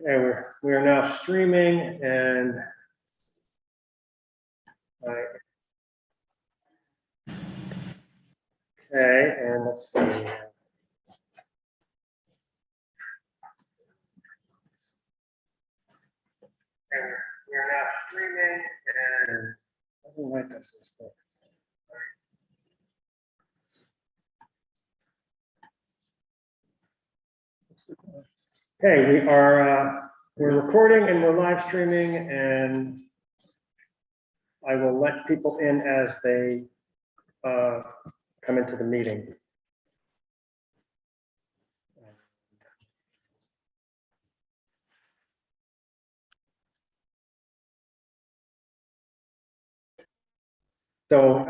Okay, we are now streaming and okay, and let's see. And we are now streaming and I don't like this. Okay, we're recording and we're live streaming, and I will let people in as they come into the meeting. So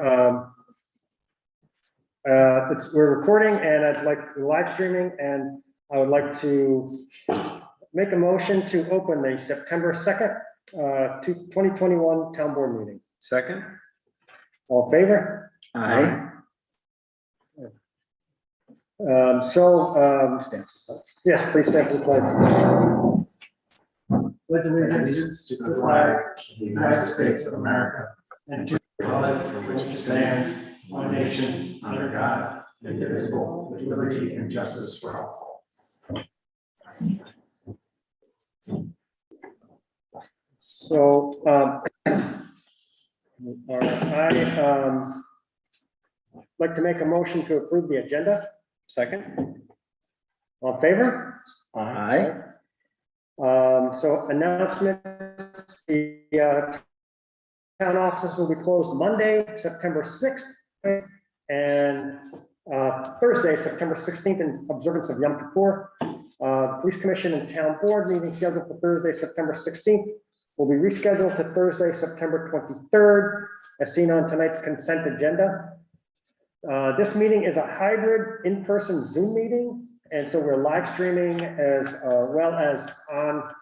we're recording and I'd like live streaming, and I would like to make a motion to open the September 2nd, 2021 town board meeting. Second. All in favor? Aye. Yes, please stand for the pledge. Pledge allegiance to the flag of the United States of America and to the republic for which it stands, one nation, under God, indivisible, with liberty and justice for all. So, I like to make a motion to approve the agenda. Second. All in favor? Aye. So announcements, the town offices will be closed Monday, September 6th, and Thursday, September 16th, in observance of Yom Kippur. Police Commission and Town Board meeting scheduled for Thursday, September 16th will be rescheduled to Thursday, September 23rd, as seen on tonight's consent agenda. This meeting is a hybrid in-person Zoom meeting, and so we're live streaming as well as on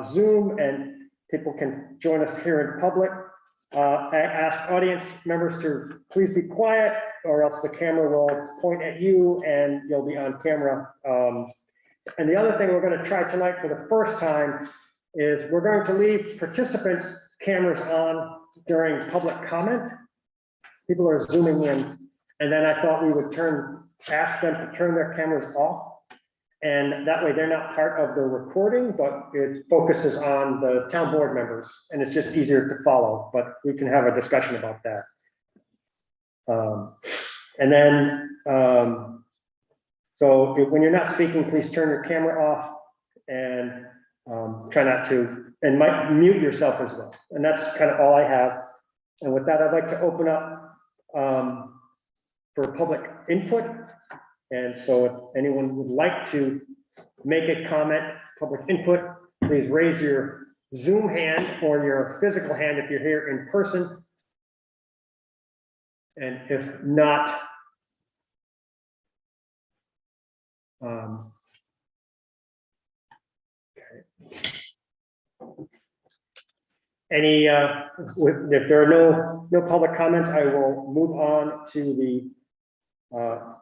Zoom, and people can join us here in public. I ask audience members to please be quiet, or else the camera will point at you and you'll be on camera. And the other thing we're going to try tonight for the first time is we're going to leave participants' cameras on during public comment. People are zooming in, and then I thought we would ask them to turn their cameras off. And that way they're not part of the recording, but it focuses on the town board members, and it's just easier to follow, but we can have a discussion about that. So when you're not speaking, please turn your camera off and try not to, and might mute yourself as well. And that's kind of all I have. And with that, I'd like to open up for public input. And so if anyone would like to make a comment, public input, please raise your Zoom hand or your physical hand if you're here in person. And if not, if there are no public comments, I will move on to the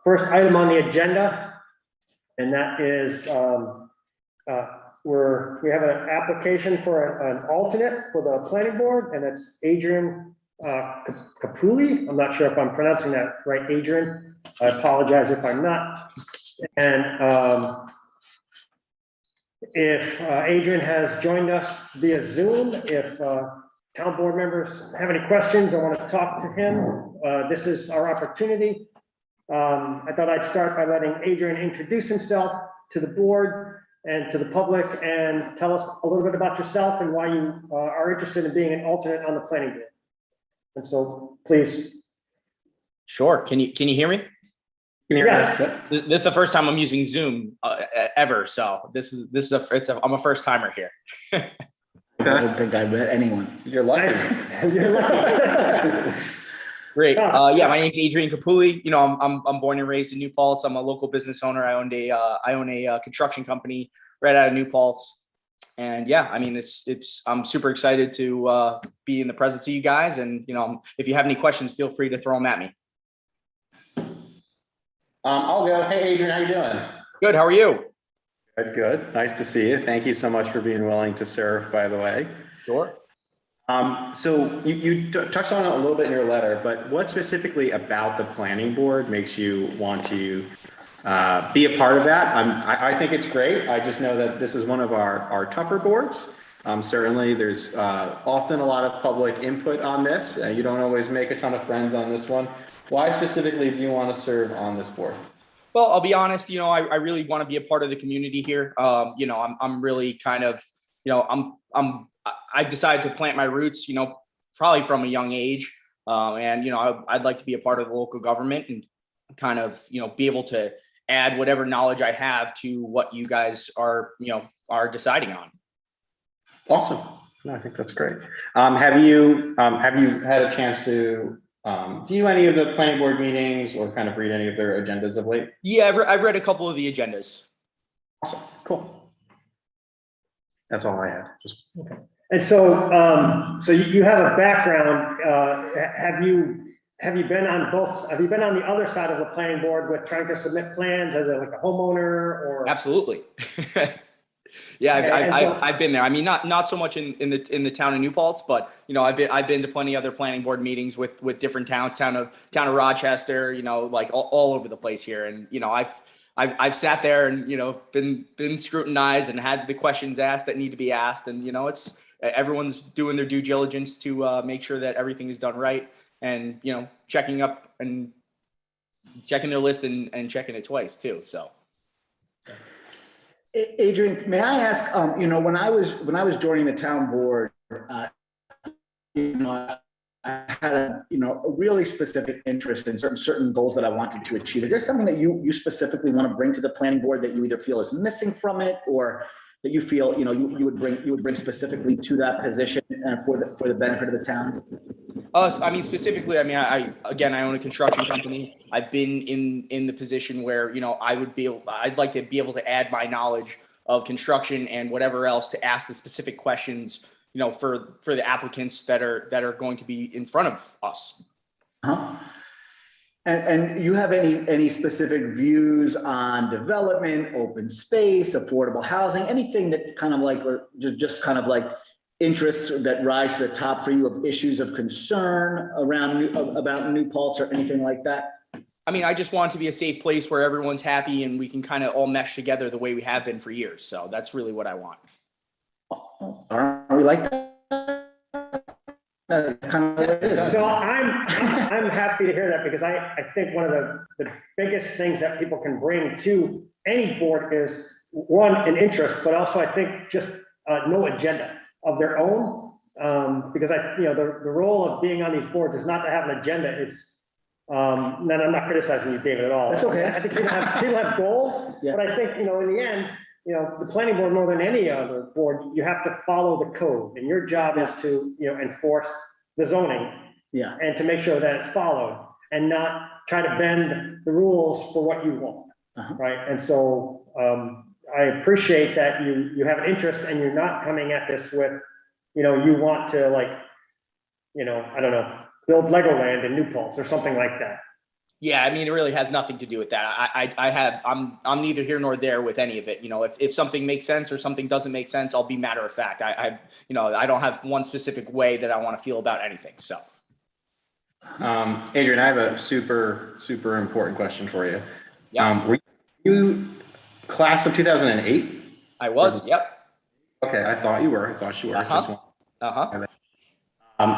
first item on the agenda, and that is we have an application for an alternate for the planning board, and it's Adrian Capulli. I'm not sure if I'm pronouncing that right, Adrian. I apologize if I'm not. And if Adrian has joined us via Zoom, if town board members have any questions or want to talk to him, this is our opportunity. I thought I'd start by letting Adrian introduce himself to the board and to the public and tell us a little bit about yourself and why you are interested in being an alternate on the planning board. And so, please. Sure. Can you hear me? Yes. This is the first time I'm using Zoom ever, so I'm a first timer here. I don't think I met anyone. You're lucky. You're lucky. Great. Yeah, my name's Adrian Capulli. You know, I'm born and raised in New Paltz. I'm a local business owner. I own a construction company right out of New Paltz, And yeah, I mean, I'm super excited to be in the presence of you guys. And, you know, if you have any questions, feel free to throw them at me. I'll go. Hey, Adrian, how you doing? Good. How are you? Good, good. Nice to see you. Thank you so much for being willing to serve, by the way. Sure. So you touched on it a little bit in your letter, but what specifically about the planning board makes you want to be a part of that? I think it's great. I just know that this is one of our tougher boards. Certainly there's often a lot of public input on this. You don't always make a ton of friends on this one. Why specifically do you want to serve on this board? Well, I'll be honest, you know, I really want to be a part of the community here. You know, I'm really kind of, you know, I decided to plant my roots, you know, probably from a young age. And, you know, I'd like to be a part of the local government and kind of, you know, be able to add whatever knowledge I have to what you guys are, you know, are deciding on. Awesome. No, I think that's great. Have you had a chance to view any of the planning board meetings or kind of read any of their agendas of late? Yeah, I've read a couple of the agendas. Awesome. Cool. That's all I had. Just Okay. And so, so you have a background, have you been on both, have you been on the other side of the planning board with trying to submit plans as like a homeowner or? Absolutely. Yeah, I've been there. I mean, not so much in the town of New Paltz, but you know, I've been to plenty of other planning board meetings with different towns, town of Rochester, you know, like all over the place here. And you know, I've sat there and you know been scrutinized and had the questions asked that need to be asked, and you know, everyone's doing their due diligence to make sure that everything is done right, and you know, checking up and checking their list and checking it twice too. So. Adrian, may I ask, you know, when I was joining the town board, you know, I had a really specific interest in certain goals that I wanted to achieve. Is there something that you specifically want to bring to the planning board that you either feel is missing from it, or that you feel, you know, you would bring specifically to that position for the benefit of the town? I mean, specifically, I mean, I own a construction company. I've been in the position where, you know, I'd like to be able to add my knowledge of construction and whatever else to ask the specific questions, you know, for the applicants that are going to be in front of us. Uh-huh. And you have any specific views on development, open space, affordable housing, anything that kind of like, or just kind of like interests that rise to the top for you of issues of concern about New Paltz or anything like that? I mean, I just want it to be a safe place where everyone's happy and we can kind of all mesh together the way we have been for years. So that's really what I want. Are we like that? That's kind of what it is. So I'm happy to hear that, because I think one of the biggest things that people can bring to any board is, one, an interest, but also I think just no agenda of their own, because the role of being on these boards is not to have an agenda. It's and I'm not criticizing you, David, at all. That's okay. I think people have goals, Yeah. but I think, you know, in the end, you know, the planning board, more than any other board, you have to follow the code, and your job is to, you know, enforce the zoning Yeah. and to make sure that it's followed, and not try to bend the rules for what you want. Uh-huh. Right. And so I appreciate that you have an interest, and you're not coming at this with, you know, you want to, like, you know, I don't know, build Legoland in New Paltz or something like that. Yeah, I mean, it really has nothing to do with that. I'm neither here nor there with any of it. You know, if something makes sense or something doesn't make sense, I'll be matter of fact. I don't have one specific way that I want to feel about anything. So, Adrian, I have a super important question for you. Yeah. Were you class of 2008? I was. Yep. Okay, I thought you were. I thought you were. Uh-huh.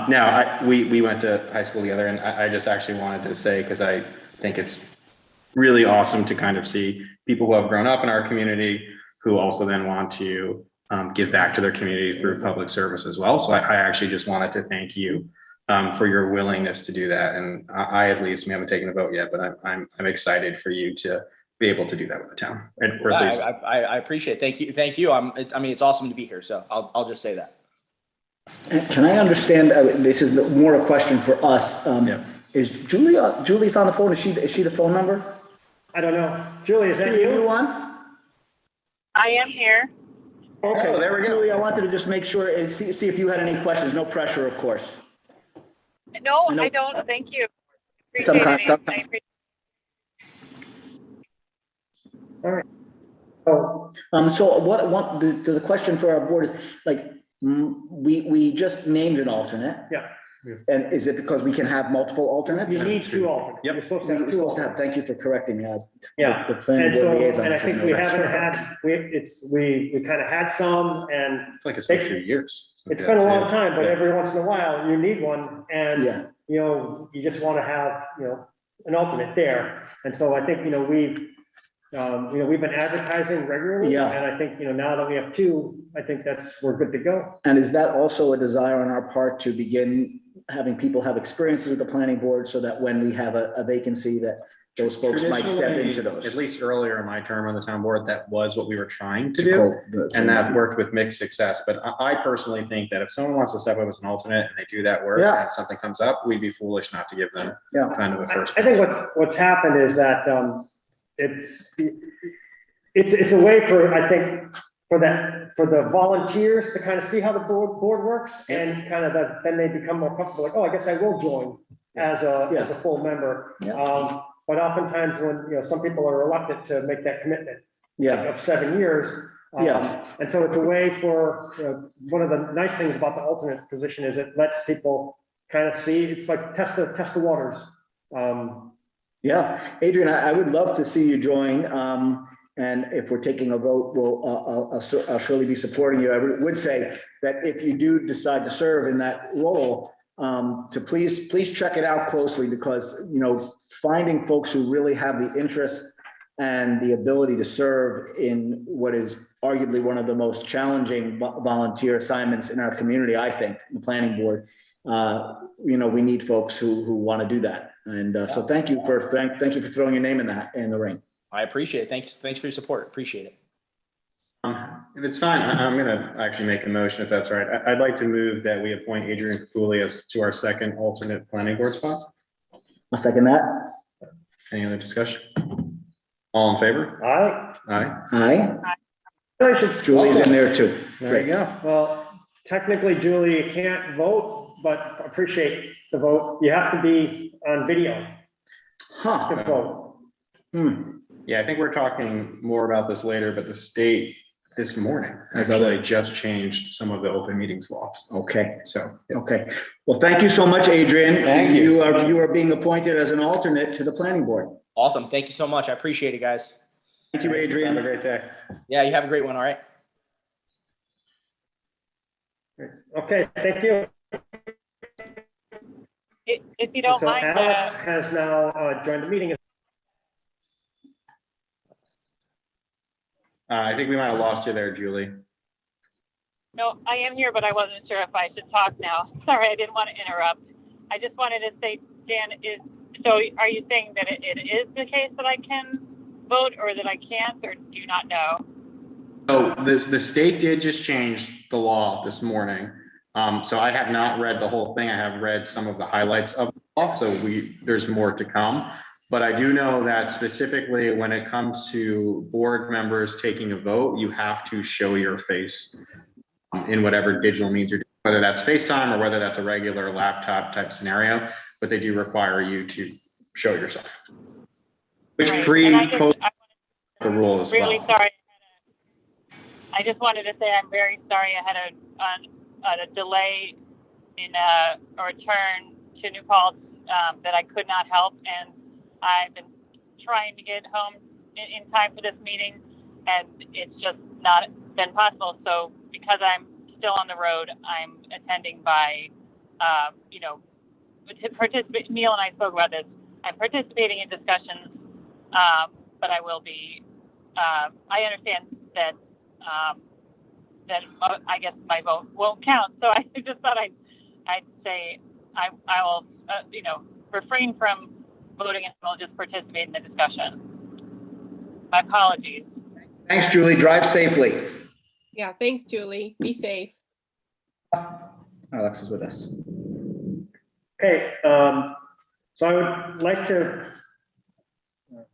Now, we went to high school together, and I just actually wanted to say, because I think it's really awesome to kind of see people who have grown up in our community who also then want to give back to their community through public service as well. So I actually just wanted to thank you for your willingness to do that. And I at least, we haven't taken a vote yet, but I'm excited for you to be able to do that with the town. Or at least I appreciate it. Thank you. It's awesome to be here. So I'll just say that. Can I understand? This is more a question for us. Yeah. Is Julie's on the phone? Is she the phone number? I don't know. Julie, is that Julie, you? you on? I am here. Okay, Oh, there we go. Julie, I wanted to just make sure and see if you had any questions. No pressure, of course. No, I know- I don't. Thank you. Appreciate Sometimes- it. sometimes- I appreciate So, So what the question for our board is, like, we just named an alternate. Yeah. And is it because we can have multiple alternates? you need two alternates. Yep. You're supposed to We're have two supposed to alternates. have, thank you for correcting me as Yeah. the planning And board so, liaison. and I should think know we that. haven't had, we kind of had some, and I feel like it's been a few years. it's been a long time, but Yeah. every once in a while, you need one, and, Yeah, you know, you just want to have, you know, an alternate there. And so I think, we've been advertising regularly. Yeah. And I think, now that we have two, I think we're good to go. and is that also a desire on our part to begin having people have experiences with the planning board so that when we have a vacancy, that those folks might step Traditionally, into those? At least earlier in my term on the town board, that was what we were trying to To do. call the- And that worked with mixed success. But I personally think that if someone wants to step up as an alternate and they do that work Yeah. and something comes up, we'd be foolish not to give them Yeah. kind of a first. I think pass. what's happened is that, it's a way for, I think, for the volunteers to kind of see how the board works, and kind of then they become more comfortable, like, oh, I guess I will join as a full member. Yeah. But oftentimes when, some people are reluctant to make that commitment Yeah, of 7 years. Yeah. And so it's a way for, one of the nice things about the alternate position is it lets people kind of see, it's like test the waters. yeah. Adrian, I would love to see you join. And if we're taking a vote, I'll surely be supporting you. I would say that if you do decide to serve in that role, to please check it out closely, because, finding folks who really have the interest and the ability to serve in what is arguably one of the most challenging volunteer assignments in our community, I think, the planning board. We need folks who want to do that. And so thank you for throwing your name in the ring. I appreciate it. Thanks for your support. Appreciate it. If it's fine, I'm gonna actually make a motion if that's all right. I'd like to move that we appoint Adrian Capuli as to our second alternate planning board spot. I'll second that. Any other discussion? All in favor? All right. Aye. Aye. Julie's in there too. There you go. Well, technically, Julie, you can't vote, but appreciate the vote. You have to be on video Huh. to vote. Yeah, I think we're talking more about this later, but the state this morning Has actually just changed some of the open meetings laws. Okay. So, yeah. Okay. Well, thank you so much, Adrian. Thank you. You are being appointed as an alternate to the planning board. Awesome. Thank you so much. I appreciate it, guys. Thank you, Have a Adrian. great day. Yeah, you have a great one. All right. Okay, thank you. If you don't So mind, Alex has now joined the meeting. I think we might have lost you there, Julie. no, I am here, but I wasn't sure if I should talk now. Sorry, I didn't want to interrupt. I just wanted to say, Dan, are you saying that it is the case that I can vote, or that I can't, or do you not know? So the state did just change the law this morning. So I have not read the whole thing. I have read some of the highlights of the law, so there's more to come. But I do know that specifically when it comes to board members taking a vote, you have to show your face in whatever digital means you're doing, whether that's FaceTime or whether that's a regular laptop type scenario, but they do require you to show yourself. Which Right. And I pre-post the rule as really well. sorry. I just wanted to say I'm very sorry I had a delay in a return to New Paltz that I could not help, and I've been trying to get home in time for this meeting, and it's just not been possible. So because I'm still on the road, I'm attending by, participate. Neil and I spoke about this. I'm participating in discussions, but I will be. I understand that I guess my vote won't count. So I just thought I'd say I will refrain from voting and will just participate in the discussion. My apologies. Thanks, Julie. Drive safely. Yeah, thanks, Julie. Be safe. Alex is with us. Okay, so I would like to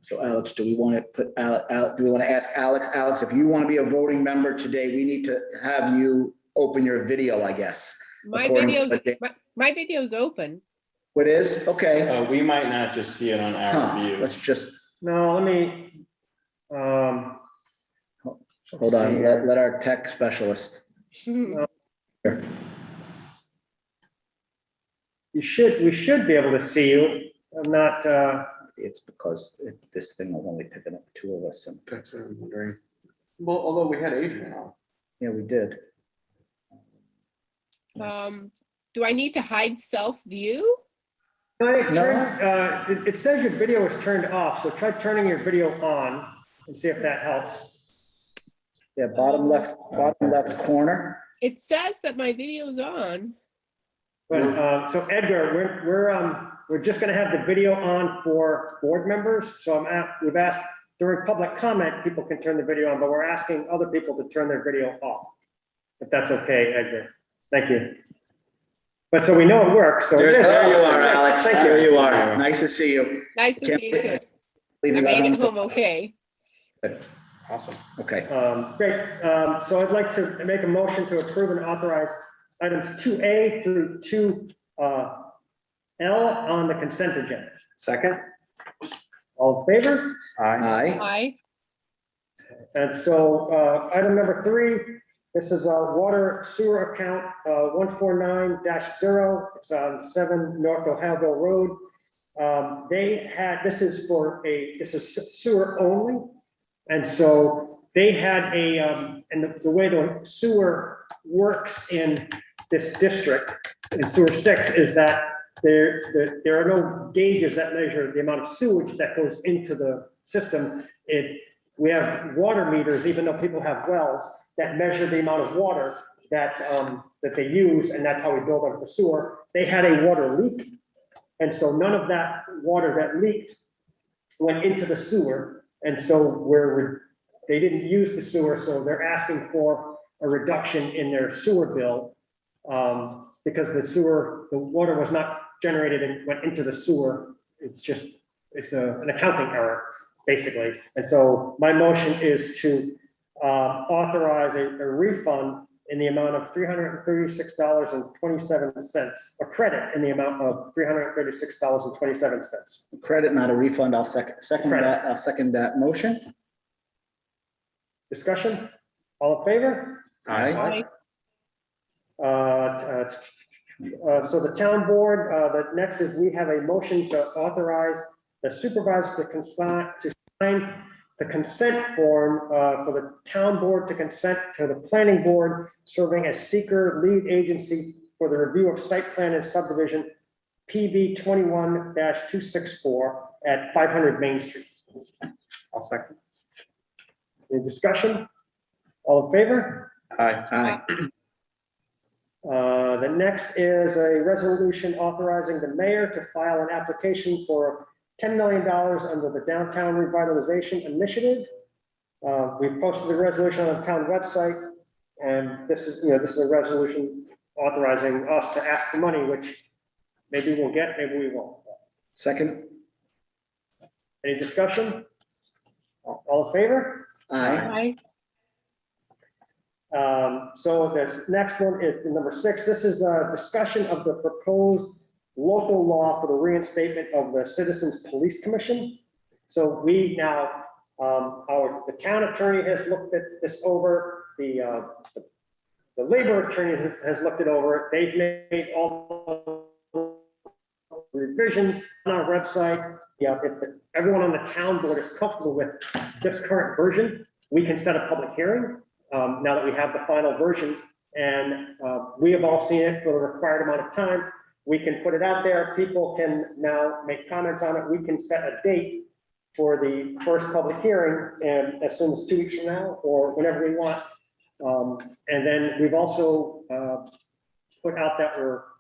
So Alex, do we want to put, do we want to ask Alex? Alex, if you want to be a voting member today, we need to have you open your video, I guess. My According to video's, what my video's open. What is? Okay. We might not just see it on our Huh, view. let's just, No, let me, hold on, let our tech specialist. we should be able to see you. I'm not, It's because this thing was only picking up two of us. And That's what I'm wondering. Well, although we had Adrian on. yeah, we did. Do I need to hide self-view? it says your video is turned off, so try turning your video on and see if that helps. Yeah, bottom left corner. It says that my video's on. But, so Edgar, we're just gonna have the video on for board members. So we've asked during public comment, people can turn the video on, but we're asking other people to turn their video off. If that's okay, Edgar. Thank you. But so we know it works, so. There you are, Alex. Thank There you. you are. Nice to see you. Nice to see you too. I Leaving made it us on- home okay. Awesome. Okay, Great. So I'd like to make a motion to approve and authorize items 2A through 2L on the consent agenda. Second? All in favor? Aye. aye. Hi. And so item number 3, this is a water sewer account 149-0. It's on 7 North O'Haville Road. This is sewer only. And so they had and the way the sewer works in this district, in sewer 6, is that there are no gauges that measure the amount of sewage that goes into the system. We have water meters, even though people have wells, that measure the amount of water that they use, and that's how we build up the sewer. They had a water leak, and so none of that water that leaked went into the sewer, and so they didn't use the sewer, so they're asking for a reduction in their sewer bill because the water was not generated and went into the sewer. It's an accounting error, basically. And so my motion is to authorize a refund in the amount of $336.27, a credit in the amount of $336.27. Credit, not a refund. I'll second Credit. that. I'll second that motion. Discussion? All in favor? Aye. So the town board, the next is we have a motion to authorize the supervisor to sign the consent form for the town board to consent to the planning board serving as seeker lead agency for the review of site plan and subdivision PB 21-264 at 500 Main Street. I'll second. Any discussion? All in favor? Aye. Aye. The next is a resolution authorizing the mayor to file an application for $10 million under the Downtown Revitalization Initiative. We posted the resolution on the town website, and this is a resolution authorizing us to ask for money, which maybe we'll get, maybe we won't. Second. Any discussion? All in favor? Aye. Hi. So this next one is the number 6. This is a discussion of the proposed local law for the reinstatement of the Citizens Police Commission. So we now, the town attorney has looked at this over, the labor attorney has looked it over. They've made all revisions on our website. Yeah, if everyone on the town board is comfortable with this current version, we can set a public hearing now that we have the final version. And we have all seen it for the required amount of time. We can put it out there. People can now make comments on it. We can set a date for the first public hearing, and as soon as 2 weeks from now or whenever we want. And then we've also put out that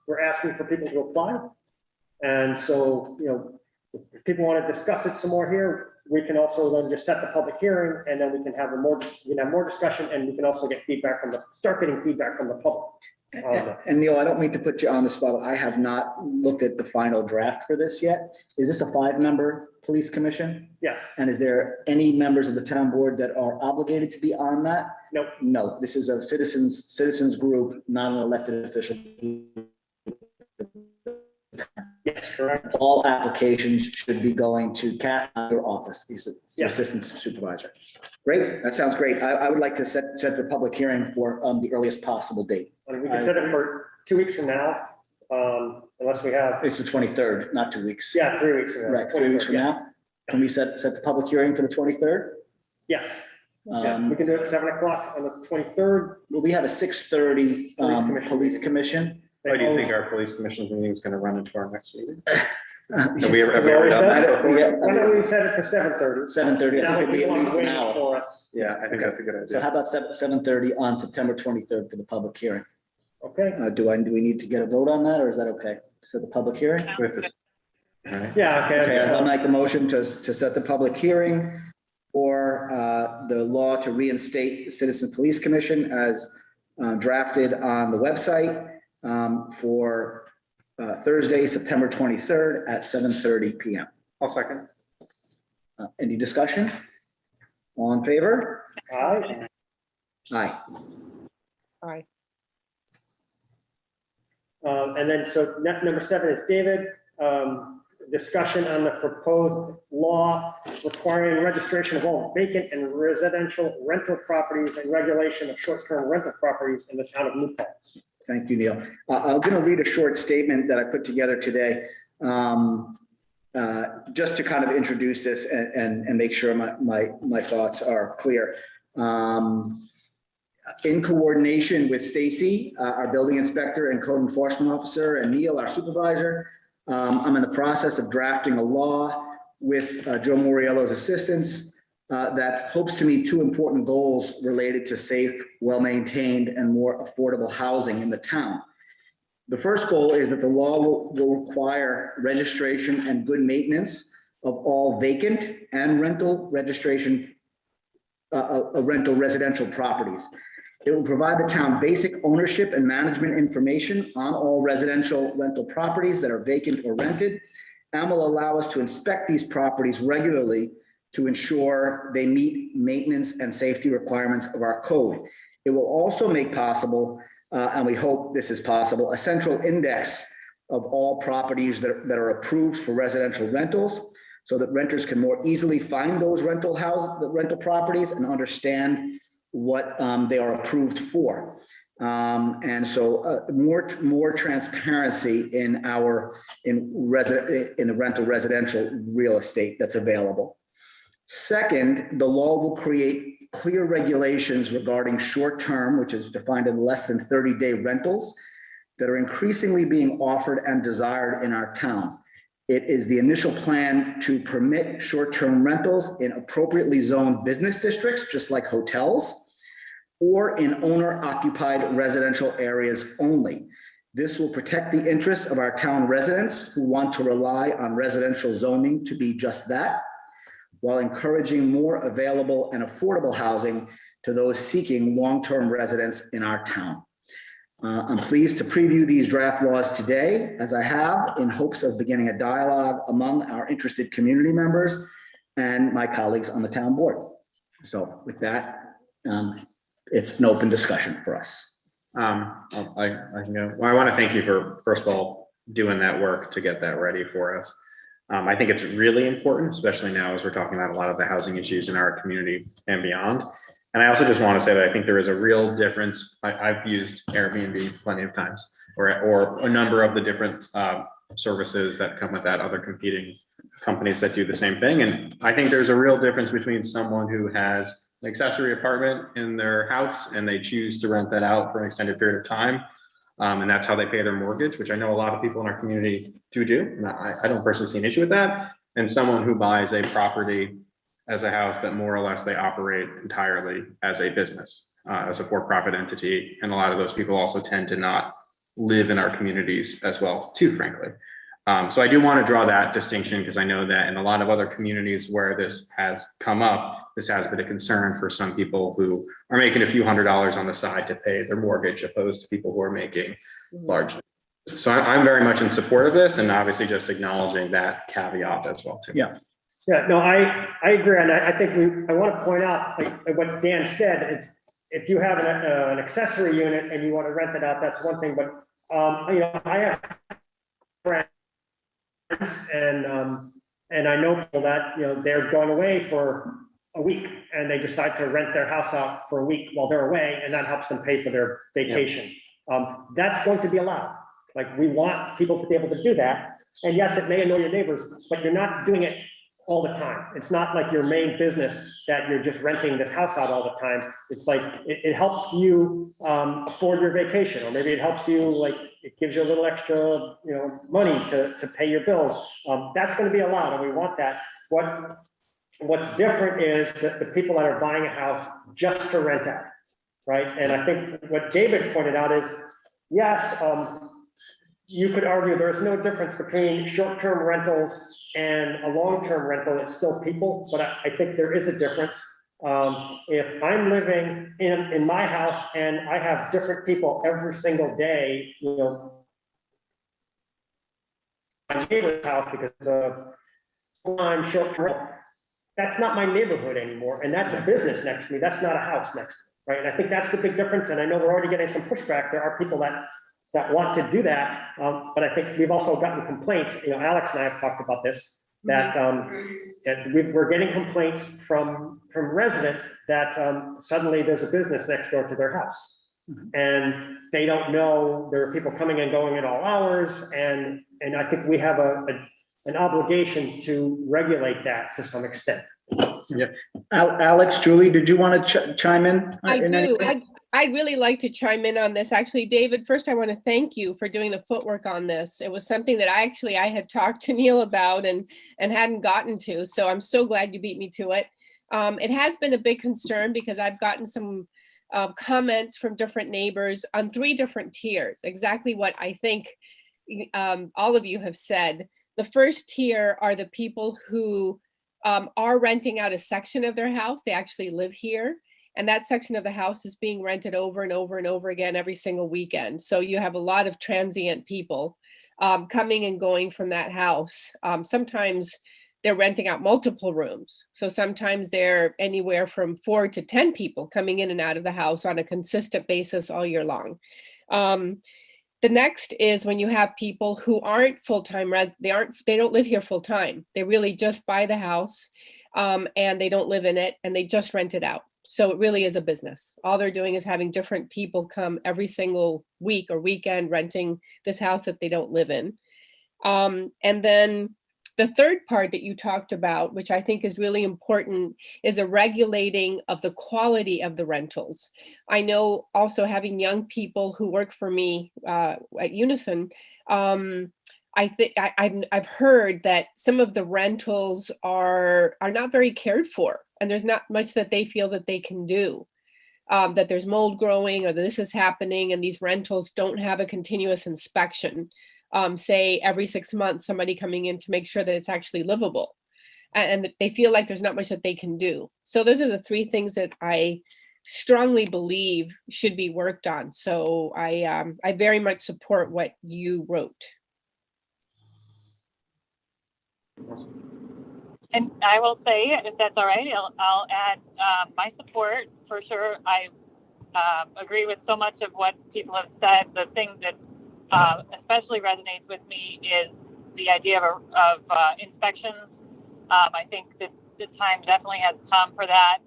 we're asking for people to apply. And so, if people want to discuss it some more here, we can also then just set the public hearing, and then we can have more discussion, and we can also start getting feedback from the public. And Neil, I don't mean to put you on the spot, but I have not looked at the final draft for this yet. Is this a 5-member police commission? Yes, And is there any members of the town board that are obligated to be on that? nope, No, this is a citizens group, not an elected official. yes, correct. All applications should be going to Kathy, your office, the Yes. assistant supervisor. Great, that sounds great. I would like to set the public hearing for the earliest possible date. And we can set it for 2 weeks from now, unless we have, It's the 23rd, not 2 weeks. yeah, 3 weeks from now. Right, 3 weeks from 23rd, yeah. now. Can we set the public hearing for the 23rd? Yes, yeah, we can do it at 7 o'clock on the 23rd. Well, we have a 6:30 police commission. Why do you think our police commission's meeting is going to run into our next meeting? Have Seven we ever done I that? don't- yeah. Why don't we set it for 7:30? 30, I That think way it'll be people at least won't an wait hour. for us. Yeah, I think that's a good So idea. how about 7:30 on September 23rd for the public hearing? Okay, Do we need to get a vote on that, or is that okay? So the public hearing? With this. All right. yeah, Okay, I'll okay. make a motion to set the public hearing for the law to reinstate the Citizen Police Commission as drafted on the website for Thursday, September 23rd at 7:30 PM. I'll second. Any discussion? All in favor? All right, Aye. Aye. and then, so number 7 is David, discussion on the proposed law requiring registration of all vacant and residential rental properties and regulation of short-term rental properties in the town of New Paltz. Thank you, Neil. I'm going to read a short statement that I put together today, just to kind of introduce this and make sure my thoughts are clear. In coordination with Stacy, our building inspector and code enforcement officer, and Neil, our supervisor, I'm in the process of drafting a law with Joe Moriello's assistance that hopes to meet 2 important goals related to safe, well-maintained, and more affordable housing in the town. The first goal is that the law will require registration and good maintenance of all vacant and rental registration rental residential properties. It will provide the town basic ownership and management information on all residential rental properties that are vacant or rented, and will allow us to inspect these properties regularly to ensure they meet maintenance and safety requirements of our code. It will also make possible, and we hope this is possible, a central index of all properties that are approved for residential rentals, so that renters can more easily find those rental properties and understand what they are approved for. And so more transparency in the rental residential real estate that's available. Second, the law will create clear regulations regarding short-term, which is defined in less than 30-day rentals, that are increasingly being offered and desired in our town. It is the initial plan to permit short-term rentals in appropriately zoned business districts, just like hotels, or in owner-occupied residential areas only. This will protect the interests of our town residents who want to rely on residential zoning to be just that, while encouraging more available and affordable housing to those seeking long-term residence in our town. I'm pleased to preview these draft laws today, as I have, in hopes of beginning a dialogue among our interested community members and my colleagues on the town board. So with that, it's an open discussion for us. I can go. Well, I want to thank you for, first of all, doing that work to get that ready for us. I think it's really important, especially now as we're talking about a lot of the housing issues in our community and beyond. And I also just want to say that I think there is a real difference. I've used Airbnb plenty of times, or a number of the different services that come with that, other competing companies that do the same thing. And I think there's a real difference between someone who has an accessory apartment in their house and they choose to rent that out for an extended period of time. And that's how they pay their mortgage, which I know a lot of people in our community do. And I don't personally see an issue with that. And someone who buys a property as a house that more or less they operate entirely as a business, as a for-profit entity. And a lot of those people also tend to not live in our communities as well, too, frankly. So I do want to draw that distinction because I know that in a lot of other communities where this has come up, this has been a concern for some people who are making a few $100s on the side to pay their mortgage, opposed to people who are making large. So I'm very much in support of this, and obviously just acknowledging that caveat as well too. Yeah. Yeah, no, I agree, and I think I want to point out, like what Dan said, it's, if you have an accessory unit and you want to rent it out, that's one thing, but, you know, I have friends and I know people that, you know, they're going away for a week and they decide to rent their house out for a week while they're away, and that helps them pay for their vacation. That's going to be allowed. Like, we want people to be able to do that. And yes, it may annoy your neighbors, but you're not doing it all the time. It's not like your main business that you're just renting this house out all the time. It's like, it helps you afford your vacation, or maybe it helps you, like, it gives you a little extra, you know, money to pay your bills. That's going to be allowed, and we want that. What's different is that the people that are buying a house just to rent out, right? And I think what David pointed out is, yes, you could argue there's no difference between short-term rentals and a long-term rental. It's still people, but I think there is a difference. If I'm living in my house and I have different people every single day, you know, my neighbor's house because I'm short-term, that's not my neighborhood anymore, and that's a business next to me. That's not a house next to me, right? And I think that's the big difference. And I know we're already getting some pushback. There are people that want to do that, but I think we've also gotten complaints. You know, Alex and I have talked about this, that we're getting complaints from residents that suddenly there's a business next door to their house, and they don't know there are people coming and going at all hours, and I think we have an obligation to regulate that to some extent. Yeah. Alex, Julie, did you want to chime in? I in any do. way? I'd really like to chime in on this. Actually, David, first I want to thank you for doing the footwork on this. It was something that I had talked to Neil about and hadn't gotten to. So I'm so glad you beat me to it. It has been a big concern because I've gotten some comments from different neighbors on 3 different tiers, exactly what I think all of you have said. The first tier are the people who are renting out a section of their house. They actually live here. And that section of the house is being rented over and over and over again every single weekend. So you have a lot of transient people coming and going from that house. Sometimes they're renting out multiple rooms. So sometimes they're anywhere from 4 to 10 people coming in and out of the house on a consistent basis all year long. The next is when you have people who aren't full-time, they don't live here full-time. They really just buy the house and they don't live in it, and they just rent it out. So it really is a business. All they're doing is having different people come every single week or weekend renting this house that they don't live in. And then the third part that you talked about, which I think is really important, is a regulating of the quality of the rentals. I know also having young people who work for me at Unison, I think I've heard that some of the rentals are not very cared for, and there's not much that they feel that they can do. That there's mold growing, or that this is happening, and these rentals don't have a continuous inspection. Say every 6 months, somebody coming in to make sure that it's actually livable, and they feel like there's not much that they can do. So those are the 3 things that I strongly believe should be worked on. So I very much support what you wrote. And I will say, if that's all right, I'll add my support for sure. I agree with so much of what people have said. The thing that especially resonates with me is the idea of inspections. I think that the time definitely has come for that.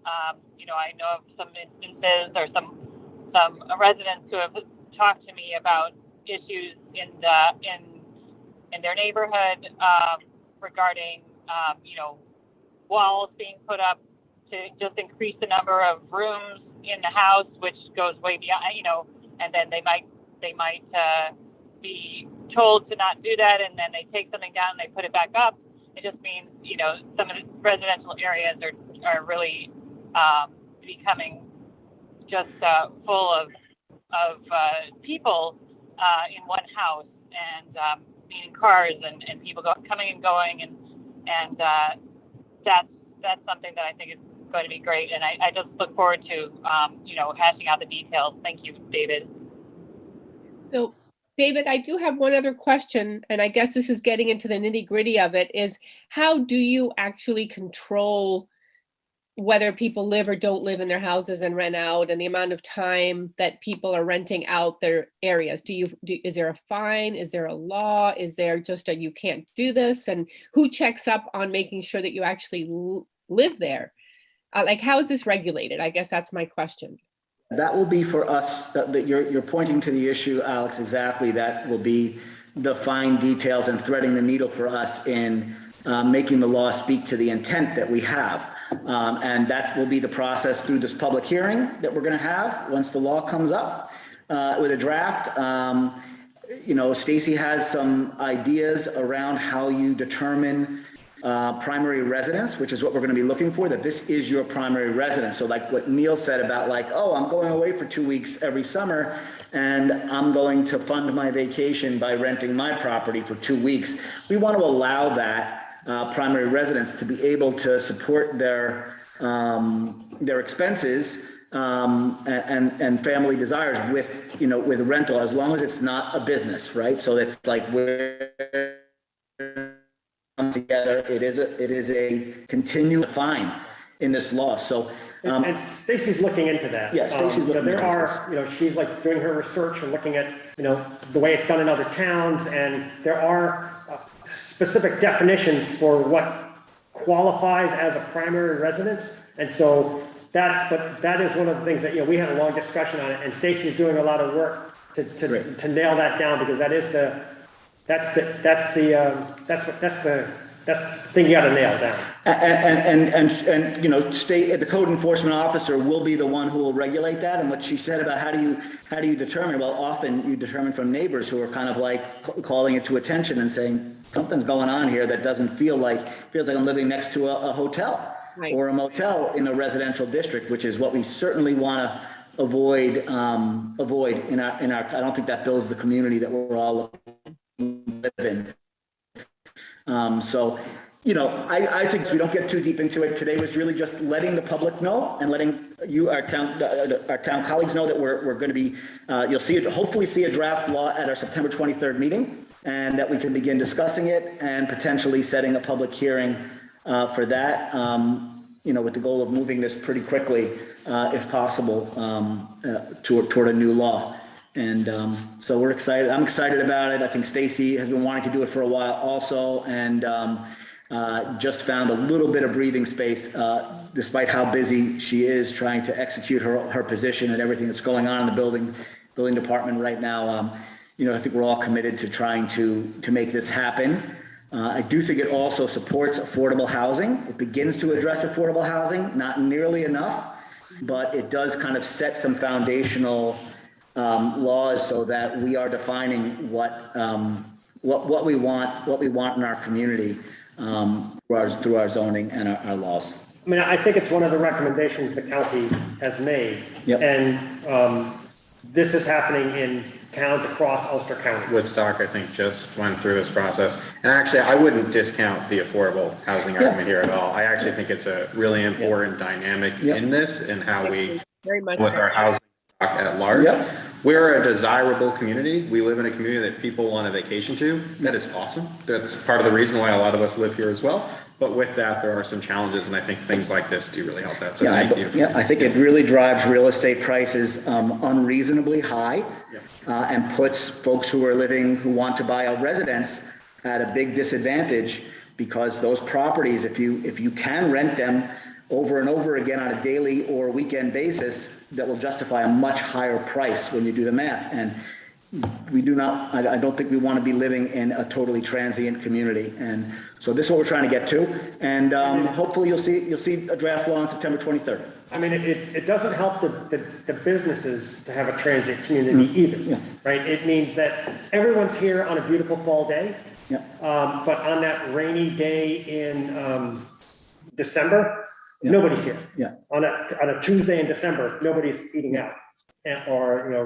You know, I know of some instances or some residents who have talked to me about issues in their neighborhood regarding you know, walls being put up to just increase the number of rooms in the house, which goes way beyond, you know, and then they might be told to not do that, and then they take something down and they put it back up. It just means, you know, some of the residential areas are really becoming just full of people in one house, and meaning cars and people coming and going, and that's something that I think is going to be great. And I just look forward to, hashing out the details. Thank you, David. So, David, I do have one other question, and I guess this is getting into the nitty-gritty of it, is how do you actually control whether people live or don't live in their houses and rent out, and the amount of time that people are renting out their areas? Is there a fine? Is there a law? Is there just a you can't do this? And who checks up on making sure that you actually live there? Like, how is this regulated? I guess that's my question. That will be for us, that you're pointing to the issue, Alex, exactly. That will be the fine details and threading the needle for us in making the law speak to the intent that we have. And that will be the process through this public hearing that we're going to have once the law comes up with a draft. Stacy has some ideas around how you determine primary residence, which is what we're going to be looking for, that this is your primary residence. So like what Neil said about like, oh, I'm going away for 2 weeks every summer and I'm going to fund my vacation by renting my property for 2 weeks. We want to allow that primary residence to be able to support their expenses and family desires with rental, as long as it's not a business, right? So it's like we're together. It is a continual fine in this law. So and Stacy's looking into that. Yeah, Stacy's looking there into are, she's like doing her research and looking at, the way it's done in other towns, and there are specific definitions for what qualifies as a primary residence. And so that is one of the things that, we had a long discussion on it, and Stacy's doing a lot of work to nail that down, because that's the thing you got to nail down. And the code enforcement officer will be the one who will regulate that. And what she said about how do you determine? Well, often you determine from neighbors who are kind of like calling it to attention and saying something's going on here that feels like I'm living next to a hotel, right, or a motel in a residential district, which is what we certainly want to avoid in our. I don't think that builds the community that we're all live in. I think we don't get too deep into it. Today was really just letting the public know and letting you, our town colleagues, know that we're going to be, hopefully see a draft law at our September 23rd meeting, and that we can begin discussing it and potentially setting a public hearing for that, with the goal of moving this pretty quickly, if possible, toward a new law. And so we're excited. I'm excited about it. I think Stacy has been wanting to do it for a while also, and just found a little bit of breathing space, despite how busy she is trying to execute her position and everything that's going on in the building department right now. I think we're all committed to trying to make this happen. I do think it also supports affordable housing. It begins to address affordable housing, not nearly enough, but it does kind of set some foundational laws so that we are defining what we want in our community through our zoning and our laws. I mean, I think it's one of the recommendations the county has made. Yep. And this is happening in towns across Ulster County. Woodstock, I think, just went through this process. And actually, I wouldn't discount the affordable housing argument here at all. I actually think it's a really important dynamic in this, and how we, very much with our housing stock at large. Yep. We're a desirable community. We live in a community that people want to vacation to. That is awesome. That's part of the reason why a lot of us live here as well. But with that, there are some challenges, and I think things like this do really help that. So thank you. I think it really drives real estate prices unreasonably high, and puts folks who want to buy a residence at a big disadvantage, because those properties, if you can rent them over and over again on a daily or weekend basis, that will justify a much higher price when you do the math. And I don't think we want to be living in a totally transient community. And so this is what we're trying to get to. And hopefully you'll see a draft law on September 23rd. I mean, it doesn't help the businesses to have a transient community either, right? It means that everyone's here on a beautiful fall day, but on that rainy day in December, nobody's here. On a Tuesday in December, nobody's eating out. Or a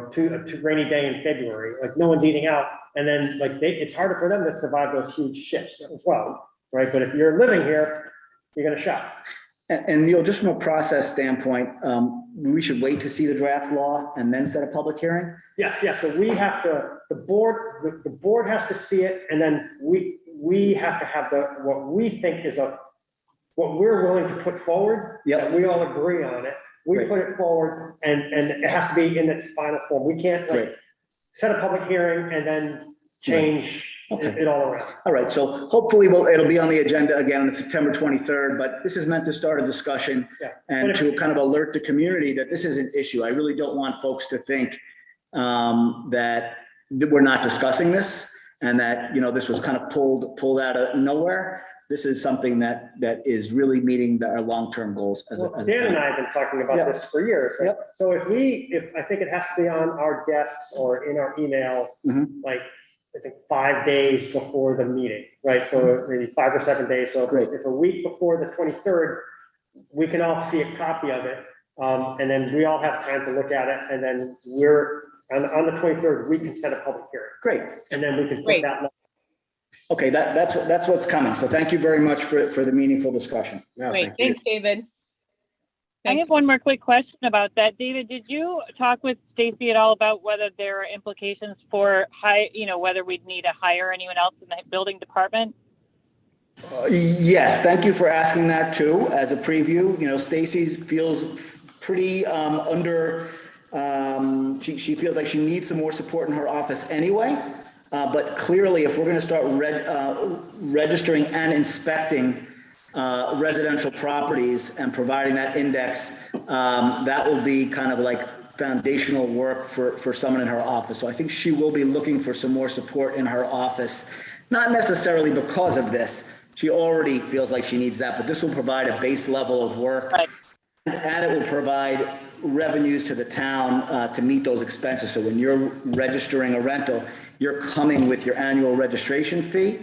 rainy day in February, like no one's eating out And then like it's harder for them to survive those huge shifts as well, right? But if you're living here, you're gonna shop. And Neil, just from a process standpoint, we should wait to see the draft law and then set a public hearing? Yes, yes, so we have to, the board has to see it, and then we have to have what we think is what we're willing to put forward. Yep. That we all agree on it, we Great. put it forward, and it has to be in its final form. We can't Great. like set a public hearing and then change Okay. it all around. All right, so hopefully it'll be on the agenda again on September 23rd, but this is meant to start a discussion Yeah. and to kind of alert the community that this is an issue. I really don't want folks to think that we're not discussing this and that, this was kind of pulled out of nowhere. This is something that is really meeting our long-term goals as a Well, Dan and I have been talking about Yep. this for years. Yep. So if I think it has to be on our desks or in our email, Mhm. like, I think 5 days before the meeting, right? So maybe 5 or 7 days. So Great. if a week before the 23rd, we can all see a copy of it. And then we all have time to look at it. And then on the 23rd, we can set a public hearing. Great. And then we can put Great. that. Okay, that's what's coming. So thank you very much for the meaningful discussion. No, Great, thank you. thanks, David. I Thanks. have one more quick question about that. David, did you talk with Stacy at all about whether there are implications for whether we'd need to hire anyone else in the building department? Yes, thank you for asking that too, as a preview. Stacy feels pretty she feels like she needs some more support in her office anyway. But clearly, if we're going to start registering and inspecting residential properties and providing that index, that will be kind of like foundational work for someone in her office. So I think she will be looking for some more support in her office, not necessarily because of this. She already feels like she needs that, but this will provide a base level of work. Right. And it will provide revenues to the town to meet those expenses. So when you're registering a rental, you're coming with your annual registration fee.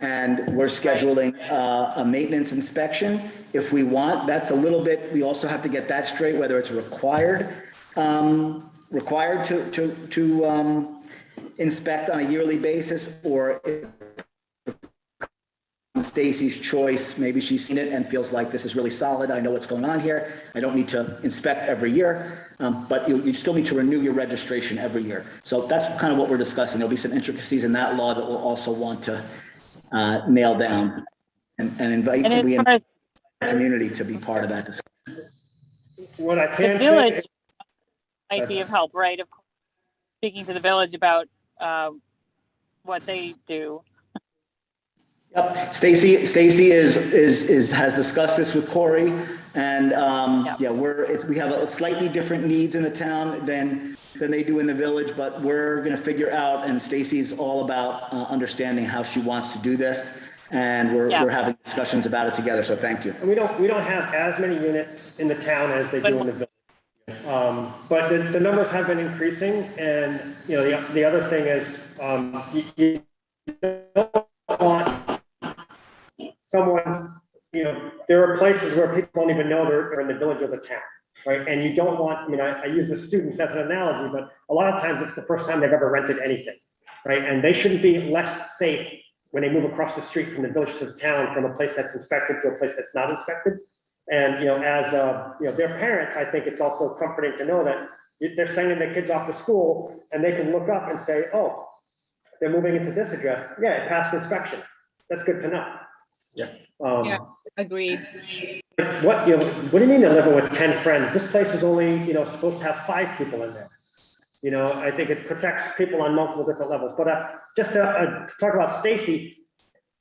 And we're scheduling a maintenance inspection if we want. That's a little bit, we also have to get that straight, whether it's required to inspect on a yearly basis, or Stacy's choice. Maybe she's seen it and feels like this is really solid. I know what's going on here. I don't need to inspect every year, but you still need to renew your registration every year. So that's kind of what we're discussing. There'll be some intricacies in that law that we'll also want to nail down and invite And as the far as community to be part of that discussion. What I the can say, village might be of help, right? Of course, speaking to the village about what they do. Yep, Stacy has discussed this with Corey, and we have a slightly different needs in the town than they do in the village, but we're going to figure out, and Stacy's all about understanding how she wants to do this, and we're having discussions about it together. So thank you. and we don't have as many units in the town as they do in the village. But the numbers have been increasing, and the other thing is you don't want someone, there are places where people don't even know they're in the village or the town, right? And you don't want, I use the students as an analogy, but a lot of times it's the first time they've ever rented anything, right? And they shouldn't be less safe when they move across the street from the village to the town, from a place that's inspected to a place that's not inspected. And, as their parents, I think it's also comforting to know that they're sending their kids off to school and they can look up and say, oh, they're moving into this address. Yeah, it passed inspection. That's good to know. Yeah. Yeah. Agreed. What do you mean they're living with 10 friends? This place is only, supposed to have 5 people in there. I think it protects people on multiple different levels. But just to talk about Stacy,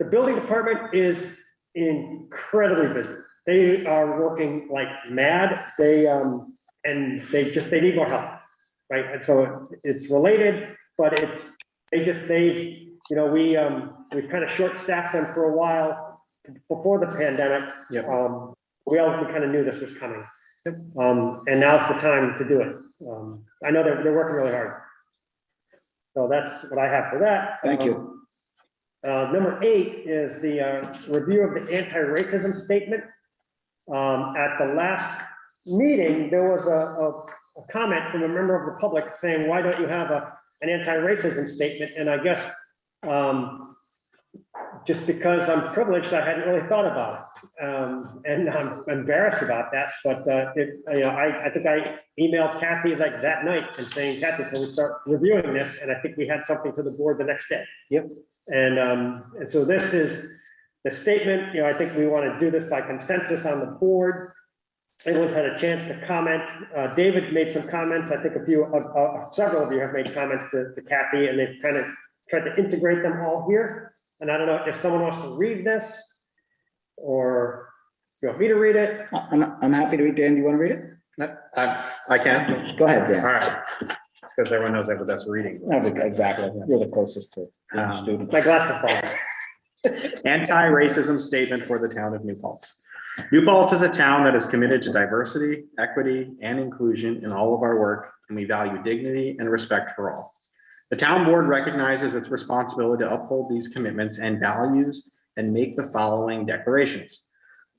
the building department is incredibly busy. They are working like mad. They need more help, right? And so it's related, but we've kind of short-staffed them for a while before the pandemic. Yep. We kind of knew this was coming. And now's the time to do it. I know they're working really hard. So that's what I have for that. Thank you. Number 8 is the review of the anti-racism statement. At the last meeting, there was a comment from a member of the public saying, why don't you have an anti-racism statement, and I guess, just because I'm privileged, I hadn't really thought about it. And I'm embarrassed about that, but, I think I emailed Kathy like that night and saying, Kathy, can we start reviewing this? And I think we had something to the board the next day. Yep. And so this is the statement, I think we want to do this by consensus on the board. Everyone's had a chance to comment. David made some comments. I think several of you have made comments to Kathy, and they've kind of tried to integrate them all here. And I don't know if someone wants to read this, or you want me to read it? I'm happy to read. Dan, do you want to read it? I can. Go ahead, All Dan. right. It's because everyone knows I have the best reading. Exactly. You're the closest to the student. My glasses fall. Anti-racism statement for the town of New Paltz. New Paltz is a town that is committed to diversity, equity, and inclusion in all of our work, and we value dignity and respect for all. The town board recognizes its responsibility to uphold these commitments and values and make the following declarations.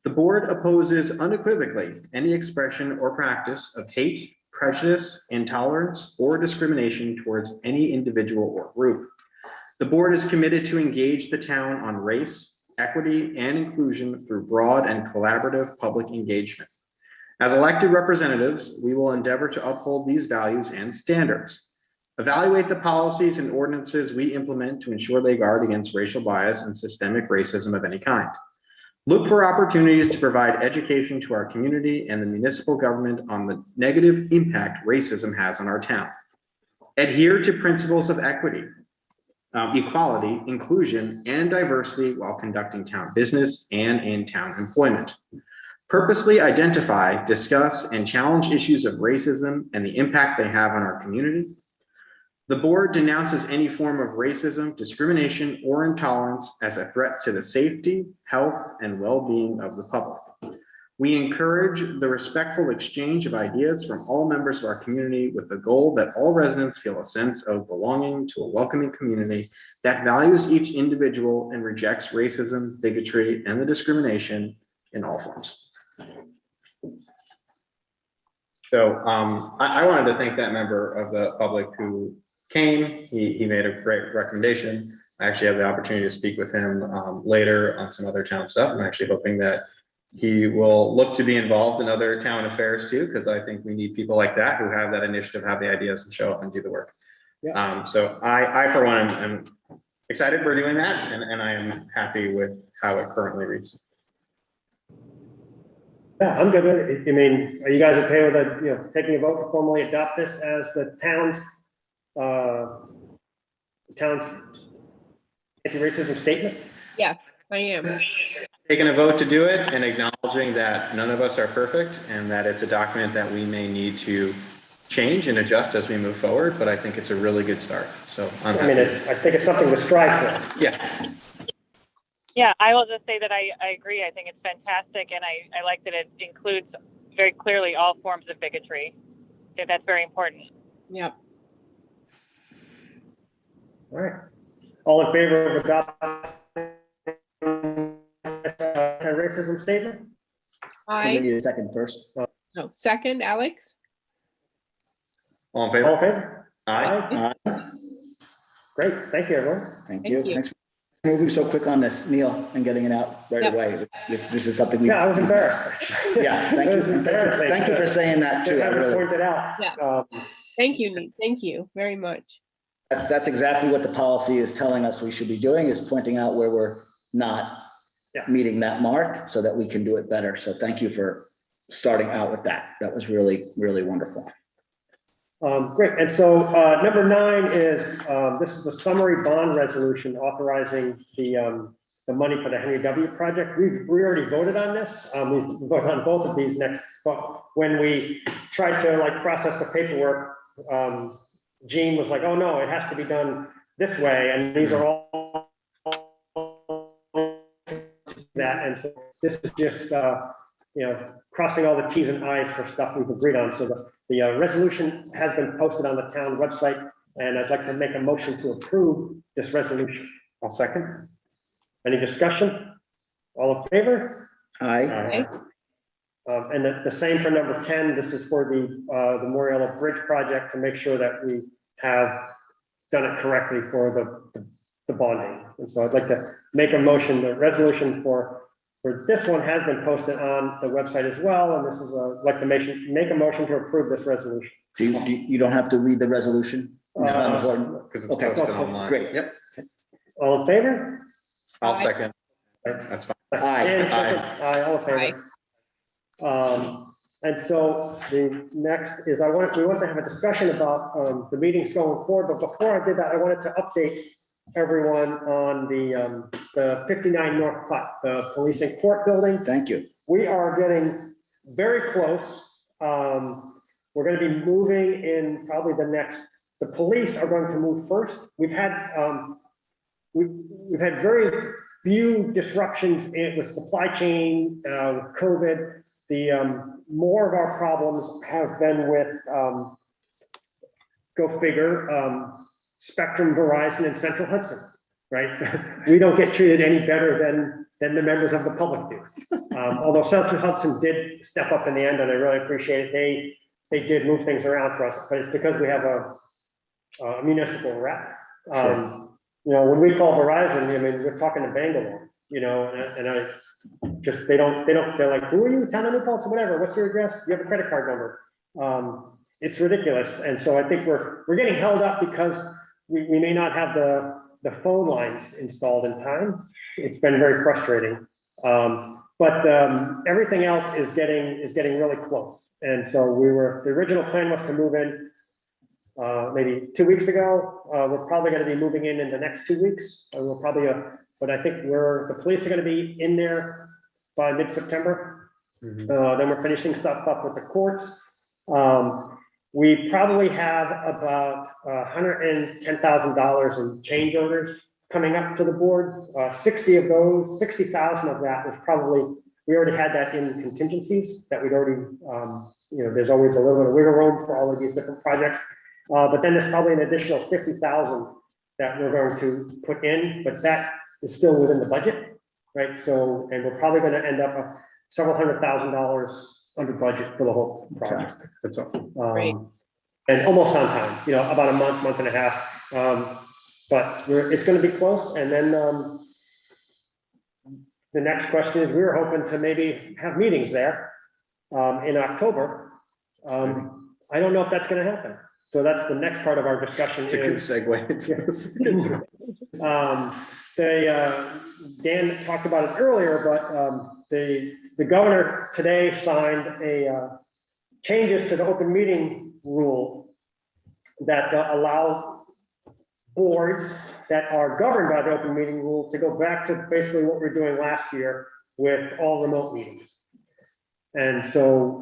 The board opposes unequivocally any expression or practice of hate, prejudice, intolerance, or discrimination towards any individual or group. The board is committed to engage the town on race, equity, and inclusion through broad and collaborative public engagement. As elected representatives, we will endeavor to uphold these values and standards. Evaluate the policies and ordinances we implement to ensure they guard against racial bias and systemic racism of any kind. Look for opportunities to provide education to our community and the municipal government on the negative impact racism has on our town. Adhere to principles of equity, equality, inclusion, and diversity while conducting town business and in town employment. Purposely identify, discuss, and challenge issues of racism and the impact they have on our community. The board denounces any form of racism, discrimination, or intolerance as a threat to the safety, health, and well-being of the public. We encourage the respectful exchange of ideas from all members of our community with the goal that all residents feel a sense of belonging to a welcoming community that values each individual and rejects racism, bigotry, and the discrimination in all forms. So I wanted to thank that member of the public who came. He made a great recommendation. I actually have the opportunity to speak with him later on some other town stuff. I'm actually hoping that he will look to be involved in other town affairs too, because I think we need people like that who have that initiative, have the ideas, and show up and do the work. Yeah. So I for one, am excited for doing that, and I am happy with how it currently reads. Yeah, I'm good with it. I mean, are you guys okay with taking a vote to formally adopt this as the town's anti-racism statement? Yes, I am. Taking a vote to do it and acknowledging that none of us are perfect and that it's a document that we may need to change and adjust as we move forward, but I think it's a really good start. So I'm happy. I think it's something to strive for. Yeah. Yeah, I will just say that I agree. I think it's fantastic, and I like that it includes very clearly all forms of bigotry. That's very important. Yep. All right. All in favor of adopting racism statement? I I, need a second first. no, second, Alex? All in All in favor? favor? Aye. Great, thank you, everyone. Thank you. Thank you. Thanks for moving so quick on this, Neil, and getting it out right Yep. away. This is something we. Yeah, I was embarrassed. Yeah, thank It you. was embarrassing. Thank you for saying that too. To I have it really, pointed out. Yes. Um, Thank you, Nate. Thank you very much. that's exactly what the policy is telling us we should be doing, is pointing out where we're not Yeah. meeting that mark so that we can do it better. So thank you for starting out with that. That was really, really wonderful. Great, and so number 9 is, this is the summary bond resolution authorizing the money for the Henry W. project. We already voted on this. We voted on both of these next, but when we tried to process the paperwork, Gene was like, oh no, it has to be done this way, and these are all that, and so this is just, crossing all the Ts and Is for stuff we've agreed on. So the resolution has been posted on the town website, and I'd like to make a motion to approve this resolution. I'll second. Any discussion? All in favor? Aye. And the same for number 10. This is for the Moriello Bridge project, to make sure that we have done it correctly for the bonding. And so I'd like to make a motion, the resolution for this one has been posted on the website as well, and this is like to make a motion to approve this resolution. You don't have to read the resolution? It's not important. Because it's Okay. posted online. Great. Yep, All in favor? I'll Aye. second. That's fine. Aye. Dan, second. Aye, all in favor. And so the next is we want to have a discussion about the meetings going forward, but before I did that, I wanted to update everyone on the 59 North Platte, the police and court building. Thank you. We are getting very close. We're going to be moving in probably the police are going to move first. We've had very few disruptions with supply chain, with COVID. More of our problems have been with, go figure, Spectrum, Verizon, and Central Hudson, right? We don't get treated any better than the members of the public do. Although Central Hudson did step up in the end, and I really appreciate it. They did move things around for us, but it's because we have a municipal rep. When we call Verizon, I mean, we're talking to Bangalore, and I just, they're like, who are you, Town of New Paltz, whatever, what's your address? You have a credit card number. It's ridiculous. And so I think we're getting held up because we may not have the phone lines installed in time. It's been very frustrating. But everything else is getting really close. And so the original plan was to move in maybe 2 weeks ago. We're probably going to be moving in the next 2 weeks. We'll probably, but I think the police are going to be in there by mid-September. Then we're finishing stuff up with the courts. We probably have about $110,000 in change orders coming up to the board. 60,000 of that was probably, we already had that in contingencies that we'd already, there's always a little bit of wiggle room for all of these different projects. But then there's probably an additional 50,000 that we're going to put in, but that is still within the budget, right? So, and we're probably going to end up several $100,000 under budget for the whole project. Fantastic. That's awesome. Great. And almost on time, about a month and a half. But it's going to be close. And then the next question is, we were hoping to maybe have meetings there in October. I don't know if that's going to happen. So that's the next part of our discussion. It's a good segue into this. Dan talked about it earlier, but the governor today signed changes to the open meeting rule that allow boards that are governed by the open meeting rule to go back to basically what we were doing last year with all remote meetings. And so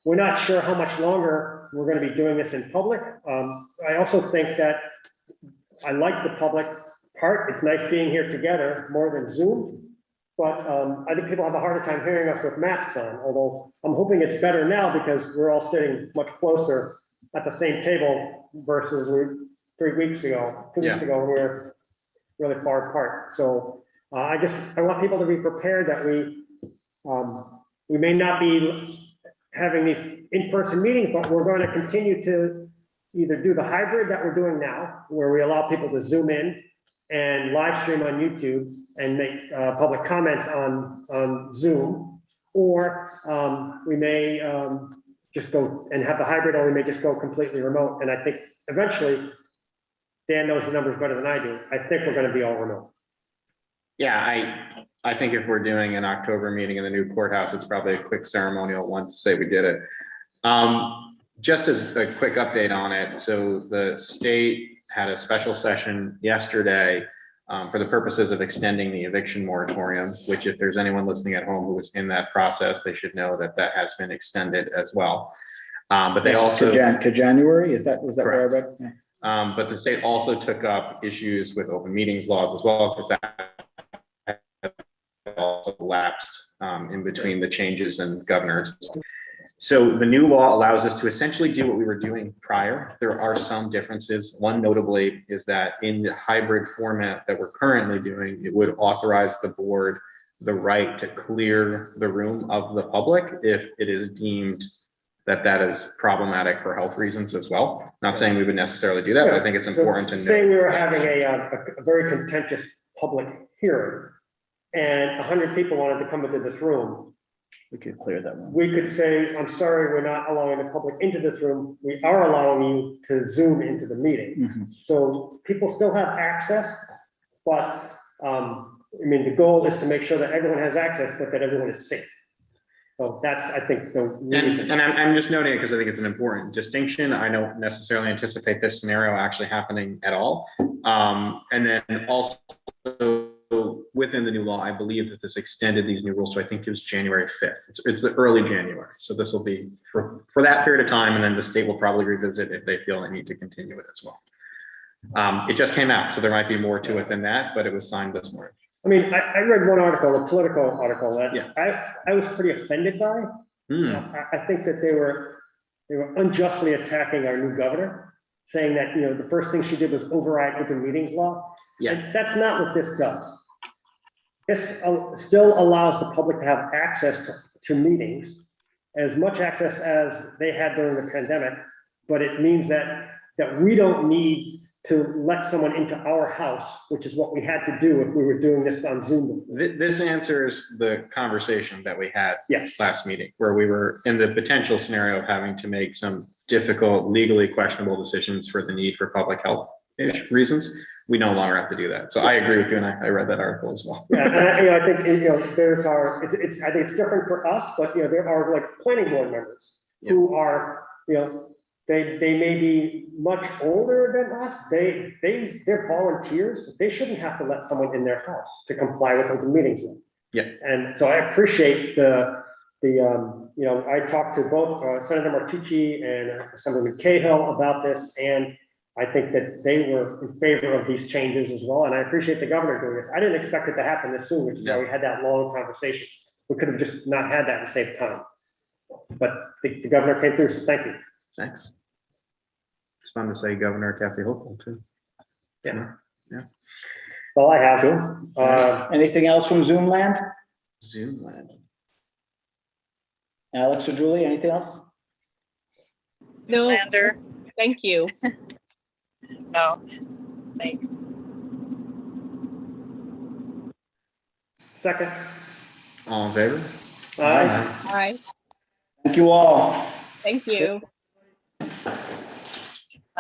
we're not sure how much longer we're going to be doing this in public. I also think that I like the public part. It's nice being here together more than Zoom. But I think people have a harder time hearing us with masks on, although I'm hoping it's better now because we're all sitting much closer at the same table versus 3 weeks ago, 2 weeks ago, we were really far apart. So I want people to be prepared that we may not be having these in-person meetings, but we're going to continue to either do the hybrid that we're doing now, where we allow people to Zoom in and live stream on YouTube and make public comments on Zoom, or we may just go and have the hybrid, or we may just go completely remote. And I think eventually, Dan knows the numbers better than I do. I think we're going to be all remote. Yeah, I think if we're doing an October meeting in the new courthouse, it's probably a quick ceremonial one to say we did it. Just as a quick update on it, so the state had a special session yesterday for the purposes of extending the eviction moratorium, which if there's anyone listening at home who was in that process, they should know that that has been extended as well. But they also to January, was that where I read? Yeah. but the state also took up issues with open meetings laws as well, because that also lapsed in between the changes in governors. So the new law allows us to essentially do what we were doing prior. There are some differences. One notably is that in the hybrid format that we're currently doing, it would authorize the board the right to clear the room of the public if it is deemed that is problematic for health reasons as well. Not saying we would necessarily do that, but I think it's So important to know. say we were having a very contentious public hearing and 100 people wanted to come into this room, We could clear that one. we could say, I'm sorry, we're not allowing the public into this room. We are allowing you to Zoom into the meeting. Mhm. So people still have access, but, I mean, the goal is to make sure that everyone has access, but that everyone is safe. So that's, I think, the reason. And I'm just noting it because I think it's an important distinction. I don't necessarily anticipate this scenario actually happening at all. And then also within the new law, I believe that this extended these new rules. So I think it was January 5th. It's the early January. So this will be for that period of time. And then the state will probably revisit if they feel they need to continue it as well. It just came out, so there might be more to it than that, but it was signed this morning. I mean, I read one article, a political article that Yeah. I was pretty offended by. Hmm. I think that they were unjustly attacking our new governor, saying that, you know, the first thing she did was override open meetings law. Yeah. And that's not what this does. This still allows the public to have access to meetings, as much access as they had during the pandemic, but it means that we don't need to let someone into our house, which is what we had to do if we were doing this on Zoom. This answers the conversation that we had Yes. last meeting, where we were in the potential scenario of having to make some difficult, legally questionable decisions for the need for public health reasons. We no longer have to do that. So I agree with you, and I read that article as well. Yeah, and I think, there's I think it's different for us, but, there are like planning board members who are, they may be much older than us. They're volunteers. They shouldn't have to let someone in their house to comply with open meetings law. Yeah. And so I appreciate I talked to both Senator Martucci and Senator Cahill about this, and I think that they were in favor of these changes as well. And I appreciate the governor doing this. I didn't expect it to happen this soon, which is why we had that long conversation. We could have just not had that and saved time. But the governor came through, so thank you. Thanks. It's fun to say Governor Kathy Hochul too. Yeah. Yeah. All I have. Anything else from Zoom land? Zoom land. Alex or Julie, anything else? No, Lander, thank you. no, thanks. Second. All in favor? Aye. Bye. Thank you all. Thank you.